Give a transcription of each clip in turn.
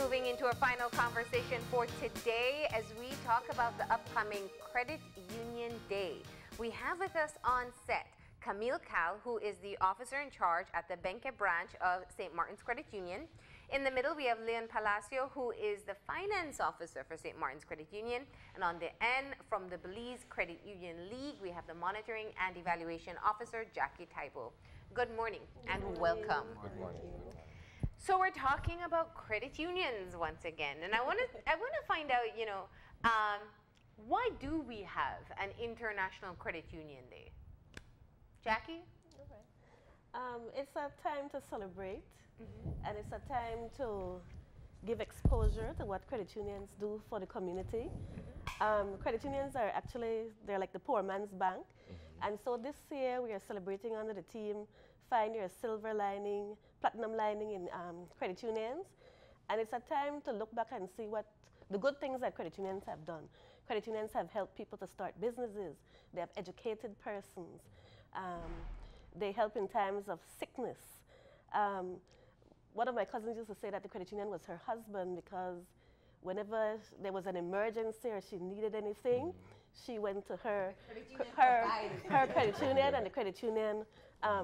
moving into our final conversation for today as we talk about the upcoming Credit Union Day. We have with us on set Camile, who is the officer in charge at the Benque branch of St. Martin's Credit Union. In the middle, we have Leon Palacio, who is the finance officer for St. Martin's Credit Union. And on the end, from the Belize Credit Union League, we have the monitoring and evaluation officer, Jackie Taibo. Good morning and welcome. Good morning. So we're talking about credit unions once again, and I want to find out, why do we have an International Credit Union Day? Jackie? All right. It's a time to celebrate, and it's a time to give exposure to what credit unions do for the community. Credit unions are actually, they're like the poor man's bank. And so this year we are celebrating under the theme, Find Your Silver Lining, Platinum Lining in credit unions. And it's a time to look back and see what the good things that credit unions have done. Credit unions have helped people to start businesses. They have educated persons. They help in times of sickness. One of my cousins used to say that the credit union was her husband because whenever there was an emergency or she needed anything, she went to her credit union, and the credit union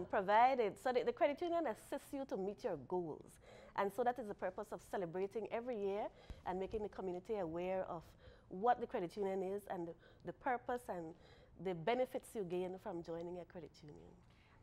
provided. So the credit union assists you to meet your goals. And so that is the purpose of celebrating every year and making the community aware of what the credit union is and the purpose and the benefits you gain from joining a credit union.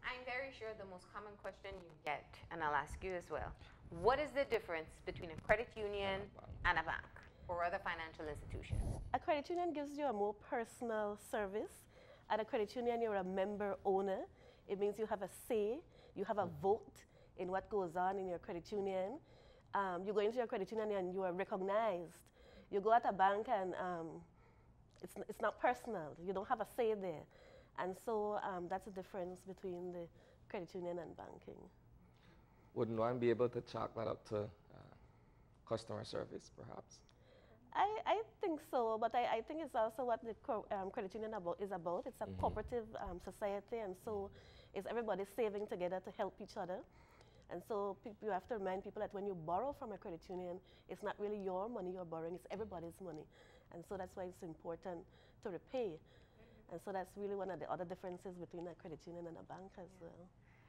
I'm very sure the most common question you get, and I'll ask you as well, what is the difference between a credit union and a bank or other financial institutions? A credit union gives you a more personal service. At a credit union, you're a member owner. It means you have a say, you have a vote in what goes on in your credit union. You go into your credit union and you are recognized. You go at a bank and it's not personal. You don't have a say there. And so that's the difference between the credit union and banking. Wouldn't one be able to chalk that up to customer service, perhaps? I think so, but I think it's also what the credit union is about. It's a cooperative society, and so it's everybody saving together to help each other. And so you have to remind people that when you borrow from a credit union, it's not really your money you're borrowing, it's everybody's money. And so that's why it's important to repay. And so that's really one of the other differences between a credit union and a bank as well.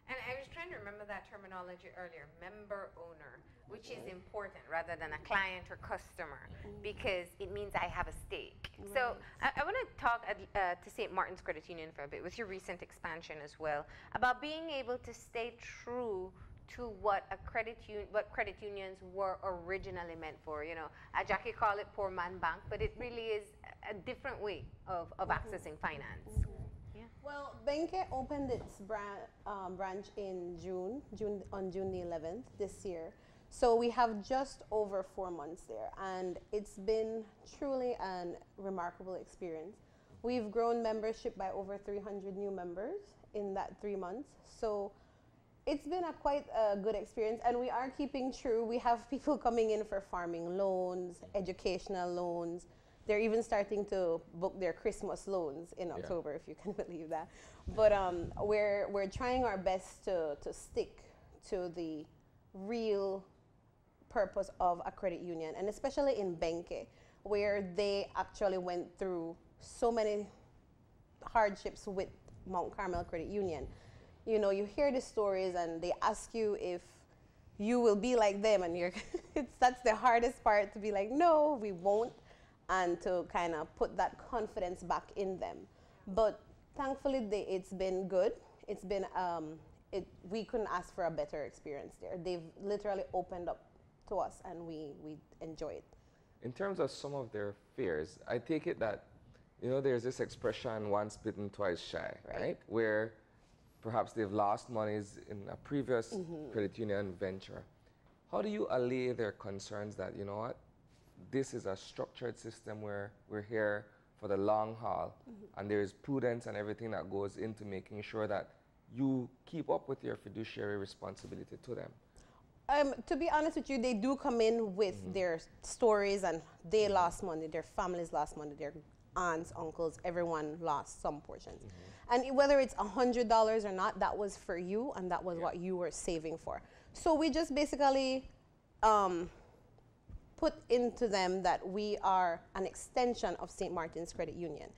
And I was trying to remember that terminology earlier, member owner, which is important rather than a client or customer, because it means I have a stake. Right. So I want to talk to St. Martin's Credit Union for a bit, with your recent expansion as well, about being able to stay true to what credit unions were originally meant for. Jackie called it poor man bank, but it really is a different way of accessing finance. Yeah. Well, Benque opened its branch in June on June the 11th this year. So we have just over 4 months there, and it's been truly a remarkable experience. We've grown membership by over 300 new members in that 3 months. So it's been quite a good experience, and we are keeping true. We have people coming in for farming loans, educational loans. They're even starting to book their Christmas loans in October, if you can believe that. But we're trying our best to stick to the real purpose of a credit union, and especially in Benque, where they actually went through so many hardships with Mount Carmel Credit Union. You hear the stories and they ask you if you will be like them, and that's the hardest part, to be like, no, we won't, and to kind of put that confidence back in them. But thankfully, it's been good. It's been, we couldn't ask for a better experience there. They've literally opened up to us, and we enjoy it. In terms of some of their fears, I take it that, there's this expression, once bitten, twice shy, right? Where perhaps they've lost monies in a previous credit union venture. How do you allay their concerns that, this is a structured system where we're here for the long haul, and there's prudence and everything that goes into making sure that you keep up with your fiduciary responsibility to them? To be honest with you, they do come in with their stories, and they lost money, their families lost money, their aunts, uncles, everyone lost some portions. And whether it's $100 or not, that was for you, and that was what you were saving for. So we just basically put into them that we are an extension of St. Martin's Credit Union.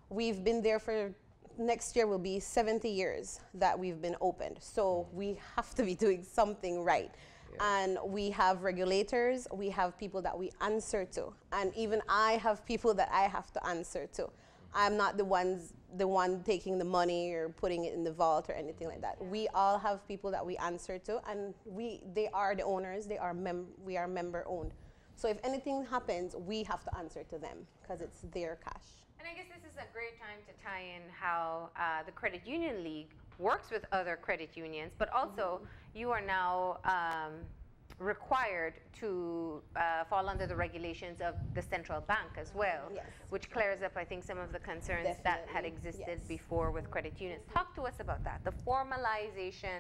We've been there for, next year will be 70 years that we've been opened. So we have to be doing something right. And we have regulators, we have people that we answer to. And even I have people that I have to answer to. I'm not the one taking the money or putting it in the vault or anything like that. We all have people that we answer to, and they are the owners, we are member owned. So if anything happens, we have to answer to them because it's their cash. And I guess this is a great time to tie in how the Credit Union League works with other credit unions, but also you are now required to fall under the regulations of the central bank as well, which clears up, I think, some of the concerns that had existed before with credit unions. Talk to us about that, the formalization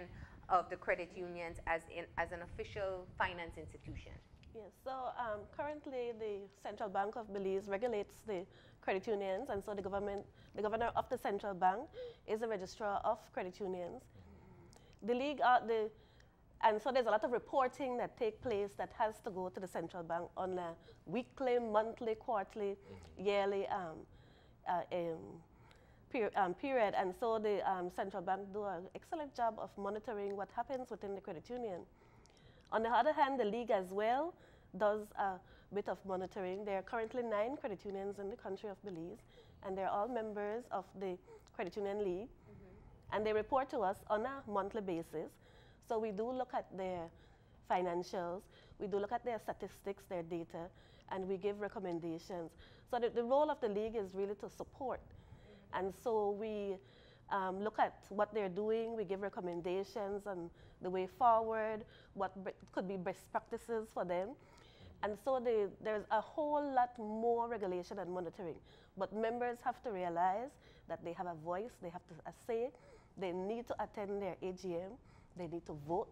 of the credit unions as an official finance institution. Yes, so currently the Central Bank of Belize regulates the credit unions, and so the governor of the central bank is the registrar of credit unions. The league, and so there's a lot of reporting that take place that has to go to the central bank on a weekly, monthly, quarterly, yearly period. And so the central bank do an excellent job of monitoring what happens within the credit union. On the other hand, the league as well does a bit of monitoring. There are currently 9 credit unions in the country of Belize, and they're all members of the Credit Union League. And they report to us on a monthly basis. So we do look at their financials, we do look at their statistics, their data, and we give recommendations. So the role of the league is really to support. And so we look at what they're doing, we give recommendations on the way forward, what could be best practices for them. And so there's a whole lot more regulation and monitoring. But members have to realize that they have a voice, they have a say, they need to attend their AGM, they need to vote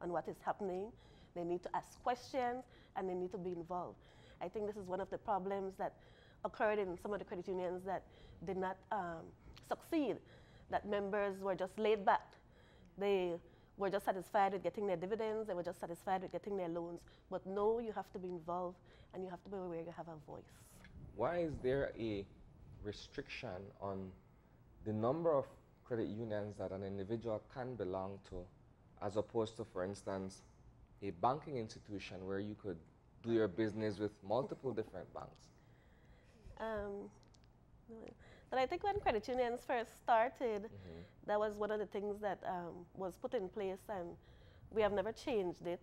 on what is happening, they need to ask questions, and they need to be involved. I think this is one of the problems that occurred in some of the credit unions that did not succeed, that members were just laid back. They were just satisfied with getting their dividends, they were just satisfied with getting their loans. But no, you have to be involved, and you have to be aware you have a voice. Why is there a restriction on the number of credit unions that an individual can belong to, as opposed to, for instance, a banking institution where you could do your business with multiple different banks? But I think when credit unions first started, that was one of the things that was put in place, and we have never changed it.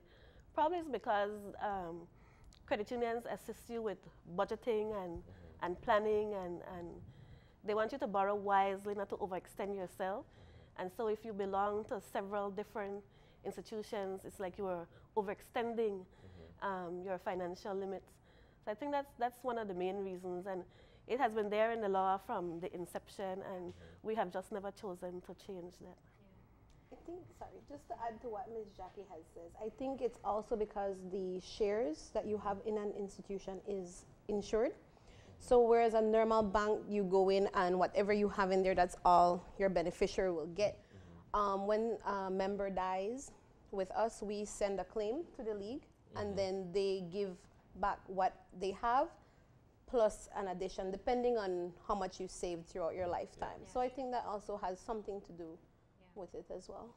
Probably it's because credit unions assist you with budgeting and planning, and they want you to borrow wisely, not to overextend yourself. And so if you belong to several different institutions, it's like you are overextending your financial limits. So I think that's one of the main reasons. And it has been there in the law from the inception, and we have just never chosen to change that. I think, sorry, just to add to what Ms. Jackie has said, I think it's also because the shares that you have in an institution is insured. So whereas a normal bank, you go in and whatever you have in there, that's all your beneficiary will get. When a member dies with us, we send a claim to the league, and then they give back what they have, plus an addition, depending on how much you saved throughout your lifetime. So I think that also has something to do with it as well.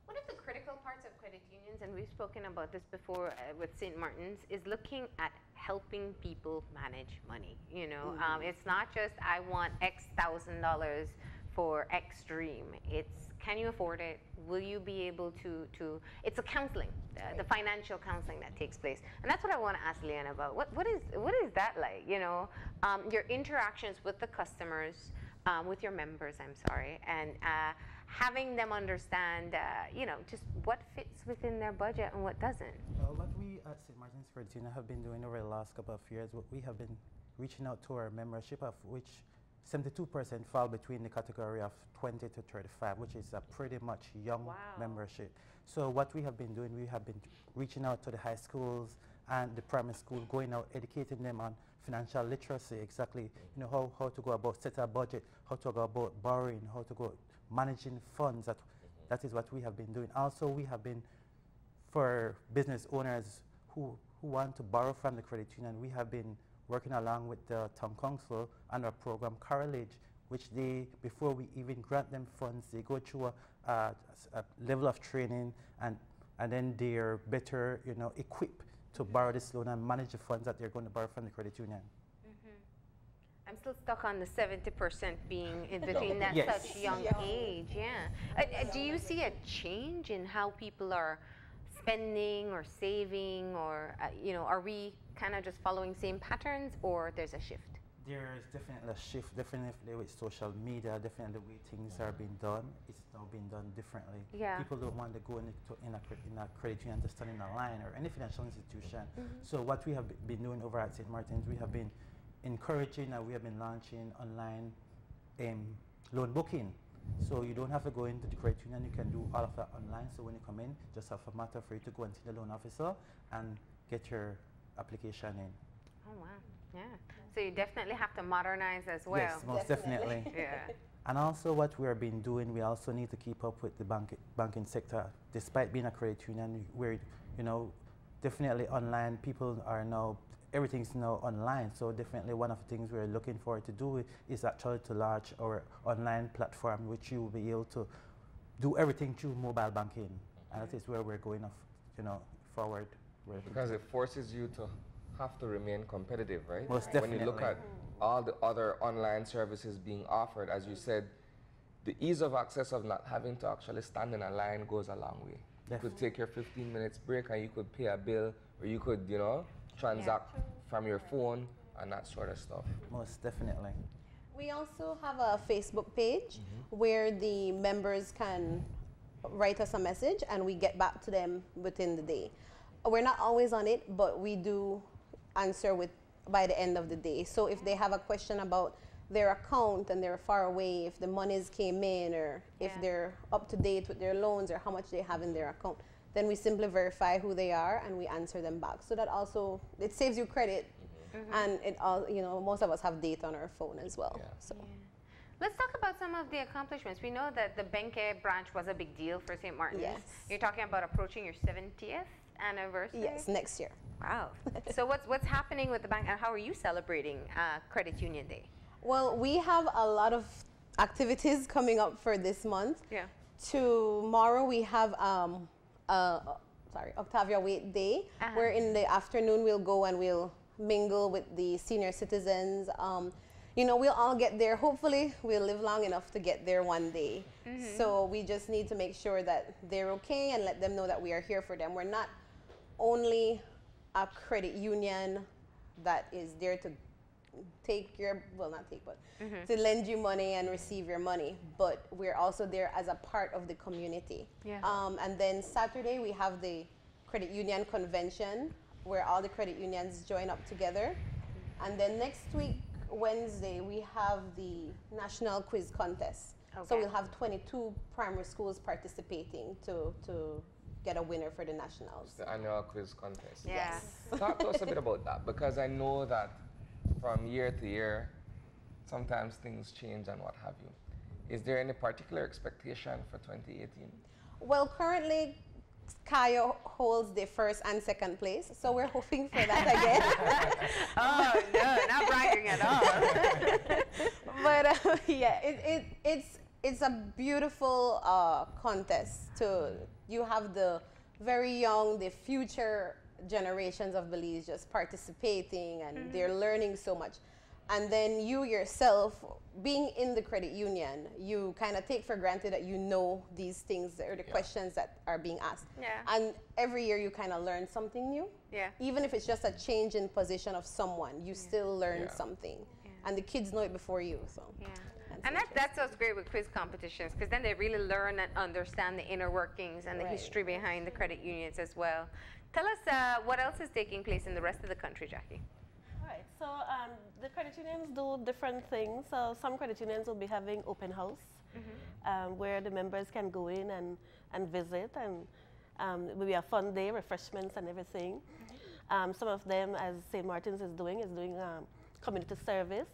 One of the critical parts of credit unions, and we've spoken about this before with St. Martin's, is looking at helping people manage money. You know, it's not just I want X $1,000 for X dream. It's can you afford it? Will you be able to it's a counseling, the financial counseling that takes place. And that's what I want to ask Leanne about. What is that like? You know, your interactions with the customers, with your members, I'm sorry, and having them understand, you know, just what fits within their budget and what doesn't. What we at St. Martin's Credit Union have been doing over the last couple of years, we have been reaching out to our membership, of which 72% fall between the category of 20 to 35, which is a pretty much young membership. So what we have been doing, we have been reaching out to the high schools and the primary school, going out, educating them on financial literacy, exactly, you know, how to go about set a budget, how to go about borrowing, how to go managing funds. That is what we have been doing. Also, we have been, for business owners who who want to borrow from the credit union, we have been working along with the town council on our program Carolage, which they, before we even grant them funds, they go through a level of training, and then they're better, you know, equipped to borrow this loan and manage the funds that they're going to borrow from the credit union. I'm still stuck on the 70% being in between that Yes. such young age. Yeah. Do you see a change in how people are spending or saving, or you know, are we kind of just following same patterns, or there's a shift? There's definitely a shift, definitely with social media, definitely the way things are being done. It's now being done differently. Yeah. People don't want to go in a credit union to stand in a line or any financial institution. So what we have been doing over at St. Martin's, we have been encouraging, and we have been launching online loan booking. So you don't have to go into the credit union, you can do all of that online. So when you come in, just have a matter for you to go and see the loan officer and get your application in. Oh wow, yeah. So you definitely have to modernize as well. Yes, most definitely. Yeah. And also what we have been doing, we also need to keep up with the banking sector. Despite being a credit union, we're, you know, definitely online. People are now, everything's now online. So definitely one of the things we're looking forward to do is actually to launch our online platform, which you will be able to do everything through mobile banking. And that is where we're going, you know, forward. Because it forces you to have to remain competitive, right? Most When definitely. you look at all the other online services being offered, as you said, the ease of access of not having to actually stand in a line goes a long way. You could take your 15 minutes break and you could pay a bill, or you could, you know, transact from your phone and that sort of stuff. Most definitely. We also have a Facebook page where the members can write us a message and we get back to them within the day. We're not always on it, but we do answer by the end of the day. So if they have a question about their account and they're far away, if the monies came in, or if they're up to date with their loans or how much they have in their account, then we simply verify who they are and we answer them back. So that also, it saves you credit, and it all, you know, most of us have data on our phone as well. So. Let's talk about some of the accomplishments. We know that the Benque branch was a big deal for St. Martin's. Yes. You're talking about approaching your 70th anniversary? Yes, next year. Wow. So what's happening with the bank, and how are you celebrating Credit Union Day? Well, we have a lot of activities coming up for this month. Yeah. Tomorrow we have Octavia Wait Day, where in the afternoon we'll go and we'll mingle with the senior citizens. You know, we'll all get there. Hopefully, we'll live long enough to get there one day. So we just need to make sure that they're okay and let them know that we are here for them. We're not only a credit union that is there to take your, well, not take, but to lend you money and receive your money, but we're also there as a part of the community. Yeah. And then Saturday, we have the credit union convention where all the credit unions join up together. And then next week, Wednesday, we have the national quiz contest. So we'll have 22 primary schools participating to get a winner for the nationals. The annual quiz contest. Yeah. Yes. Talk to us a bit about that, because I know that from year to year, sometimes things change and what have you. Is there any particular expectation for 2018? Well, currently, Kaya holds the first and second place, so we're hoping for that again. Oh, no, not bragging at all. But yeah, it's a beautiful contest. You have the very young, the future generations of Belize just participating, and they're learning so much. And then you yourself, being in the credit union, you kind of take for granted that you know these things or the questions that are being asked. Yeah. And every year you kind of learn something new. Yeah. Even if it's just a change in position of someone, you still learn something. And the kids know it before you, so. Yeah. And that's what's great with quiz competitions, because then they really learn and understand the inner workings and the history behind the credit unions as well. Tell us what else is taking place in the rest of the country, Jackie. All right, so the credit unions do different things. So some credit unions will be having open house, where the members can go in and visit, and it will be a fun day, refreshments and everything. Some of them, as St. Martin's is doing community service.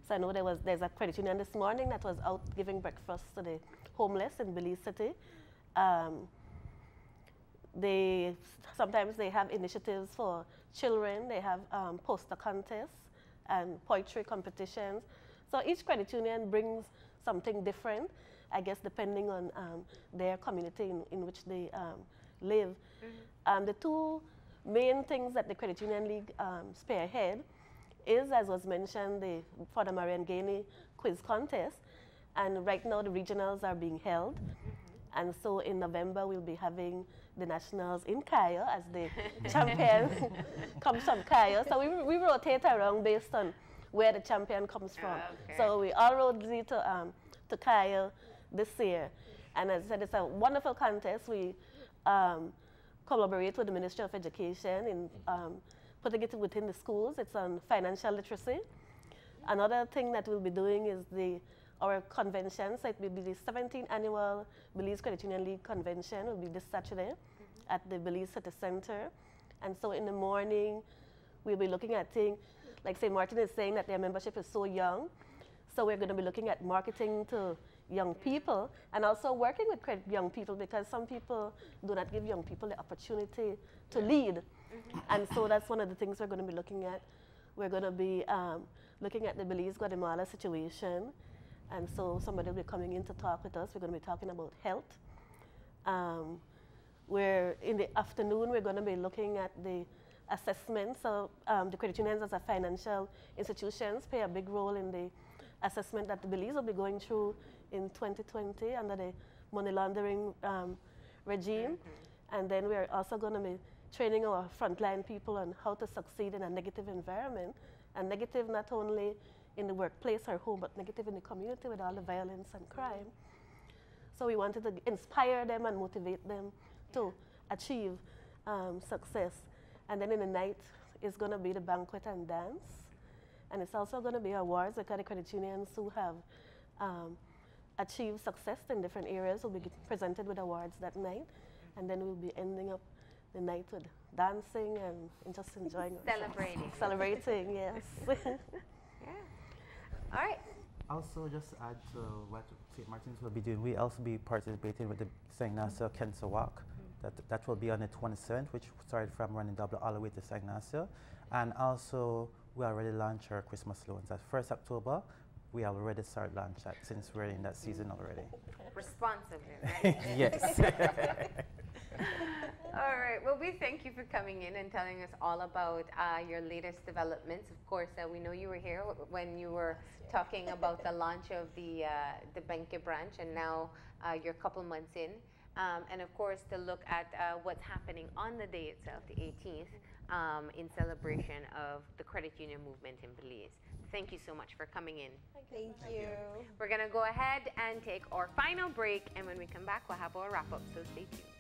So I know there's a credit union this morning that was out giving breakfast to the homeless in Belize City. Sometimes they have initiatives for children. They have poster contests and poetry competitions. So each credit union brings something different, I guess, depending on their community in which they live. The two main things that the Credit Union League spearhead is, as was mentioned, for the Mariangani quiz contest. And right now the regionals are being held. And so in November we'll be having the nationals in Kaya as the champion comes from Kaya. So we rotate around based on where the champion comes from. Okay. So we all rode to Kaya this year. And as I said, it's a wonderful contest. We collaborate with the Ministry of Education in putting it within the schools. It's on financial literacy. Another thing that we'll be doing is our convention. So it will be the 17th annual Belize Credit Union League convention. It will be this Saturday at the Belize City Center. And so in the morning, we'll be looking at things, like St. Martin is saying that their membership is so young. So we're going to be looking at marketing to young people and also working with young people, because some people do not give young people the opportunity to lead. And so that's one of the things we're going to be looking at. We're going to be looking at the Belize-Guatemala situation. And so somebody will be coming in to talk with us. We're going to be talking about health. Where in the afternoon, we're going to be looking at the assessment. So the credit unions as a financial institutions play a big role in the assessment that the Belize will be going through in 2020 under the money laundering regime. And then we're also going to be training our frontline people on how to succeed in a negative environment. And negative not only in the workplace or home, but negative in the community with all the violence and crime. So we wanted to inspire them and motivate them to achieve success. And then in the night, it's going to be the banquet and dance. And it's also going to be awards, because the credit unions who have achieved success in different areas will be presented with awards that night. And then we'll be ending up the night with dancing and just enjoying Celebrating. Celebrating, yes. All right. Also, just to add to what St. Martin's will be doing, we also be participating with the St. Ignacio Cancer Walk. That will be on the 27th, which started from running double all the way to St. Ignacio. And also, we already launched our Christmas loans. At 1st October, we already started launch that, since we're in that season already. Responsibly, right? Yes. All right. Well, we thank you for coming in and telling us all about your latest developments. Of course, we know you were here when you were talking about the launch of the Benque branch, and now you're a couple months in. And of course, to look at what's happening on the day itself, the 18th, in celebration of the credit union movement in Belize. Thank you so much for coming in. Thank you. We're going to go ahead and take our final break, and when we come back, we'll have our wrap-up, so stay tuned.